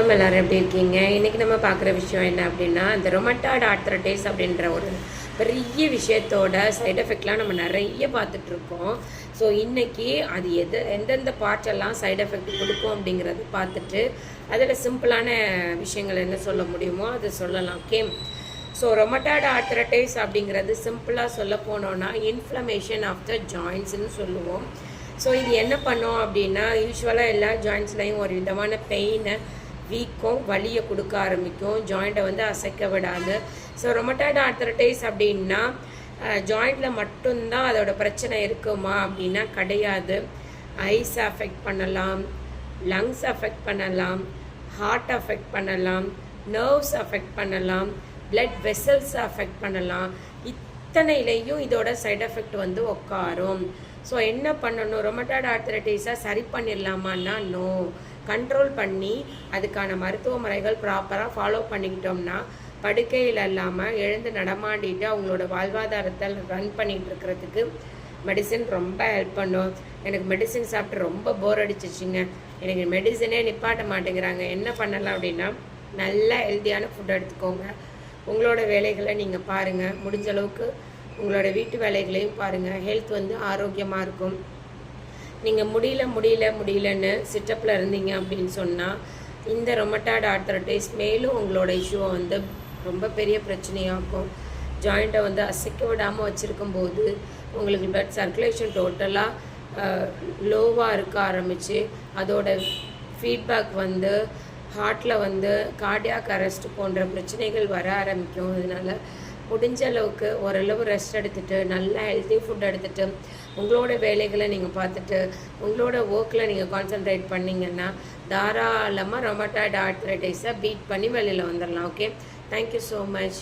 எல்லாரும் எப்படி இருக்கீங்க? இன்றைக்கி நம்ம பார்க்குற விஷயம் என்ன அப்படின்னா, இந்த ரொமட்டாய்டு ஆர்த்ரைட்டிஸ் அப்படின்ற ஒரு பெரிய விஷயத்தோட சைடு எஃபெக்ட்லாம் நம்ம நிறைய பார்த்துட்ருக்கோம். ஸோ இன்றைக்கி அது எந்தெந்த பார்ட்ஸெல்லாம் சைடு எஃபெக்ட் கொடுக்கும் அப்படிங்கிறத பார்த்துட்டு அதில் சிம்பிளான விஷயங்கள் என்ன சொல்ல முடியுமோ அதை சொல்லலாம். ஓகே, ஸோ ரொமட்டாய்டு ஆர்த்ரைட்டிஸ் அப்படிங்கிறது சிம்பிளாக சொல்ல போனோன்னா இன்ஃப்ளமேஷன் ஆஃப் த ஜாயின்ட்ஸ்னு சொல்லுவோம். ஸோ இது என்ன பண்ணோம் அப்படின்னா, யூஸ்வலாக எல்லா ஜாயின்ட்ஸ்லையும் ஒரு விதமான பெயினை, வீக்கம், வலியை கொடுக்க ஆரம்பிக்கும், ஜாயிண்ட்டை வந்து அசைக்க விடாது. ஸோ ரொமட்டாய்டு ஆர்த்ரைட்டிஸ் அப்படின்னா ஜாயிண்டில் மட்டும்தான் அதோட பிரச்சனை இருக்குமா அப்படின்னா கிடையாது. ஐஸ் அஃபெக்ட் பண்ணலாம், லங்ஸ் அஃபெக்ட் பண்ணலாம், ஹார்ட் அஃபெக்ட் பண்ணலாம், நர்வ்ஸ் அஃபெக்ட் பண்ணலாம், பிளட் வெசல்ஸ் அஃபெக்ட் பண்ணலாம். இத்தனையிலையும் இதோட சைடு எஃபெக்ட் வந்து உட்காரும். ஸோ என்ன பண்ணணும், ரொமட்டாய்டு ஆர்த்ரைட்டிஸை சரி பண்ணிடலாமான்னா நோ. கண்ட்ரோல் பண்ணி அதுக்கான மருத்துவ முறைகள் ப்ராப்பராக ஃபாலோ பண்ணிக்கிட்டோம்னா படுக்கையில் இல்லாமல் எழுந்து நடமாடிட்டு அவங்களோட வாழ்வாதாரத்தை ரன் பண்ணிகிட்டு இருக்கிறதுக்கு மெடிசின் ரொம்ப ஹெல்ப் பண்ணும். எனக்கு மெடிசின் சாப்பிட்டு ரொம்ப போர் அடிச்சிச்சிங்க, எனக்கு மெடிசனே நிப்பாட்ட மாட்டேங்கிறாங்க, என்ன பண்ணலாம் அப்படின்னா நல்ல ஹெல்த்தியான ஃபுட் எடுத்துக்கோங்க. உங்களோட வேலைகளை நீங்கள் பாருங்கள், முடிஞ்ச அளவுக்கு உங்களோட வீட்டு வேலைகளையும் பாருங்கள். ஹெல்த் வந்து ஆரோக்கியமாக இருக்கும். நீங்கள் முடியலன்னு சிட்டப்பில் இருந்தீங்க அப்படின்னு சொன்னால் இந்த ரொமட்டாய்டு ஆர்த்ரைட்டிஸ் மேலும் உங்களோட இஷ்யூவை வந்து ரொம்ப பெரிய பிரச்சனையாகும். ஜாயிண்ட்டை வந்து அசைக்க விடாமல் வச்சுருக்கும் போது உங்களுக்கு பிளட் சர்க்குலேஷன் டோட்டலாக லோவாக இருக்க ஆரம்பித்து அதோட ஃபீட்பேக் வந்து ஹார்ட்டில் வந்து கார்டியாக் அரெஸ்ட் போன்ற பிரச்சனைகள் வர ஆரம்பிக்கும். இதனால் முடிஞ்ச அளவுக்கு ஓரளவு ரெஸ்ட் எடுத்துகிட்டு நல்லா ஹெல்த்தி ஃபுட் எடுத்துகிட்டு உங்களோட வேலைகளை நீங்கள் பார்த்துட்டு உங்களோட ஒர்க்கில் நீங்கள் கான்சென்ட்ரேட் பண்ணிங்கன்னா தாராளமாக ரொமட்டாய்டு ஆர்த்ரைட்டிஸை பீட் பண்ணி வெளியில் வந்துடலாம். Okay, thank you so much.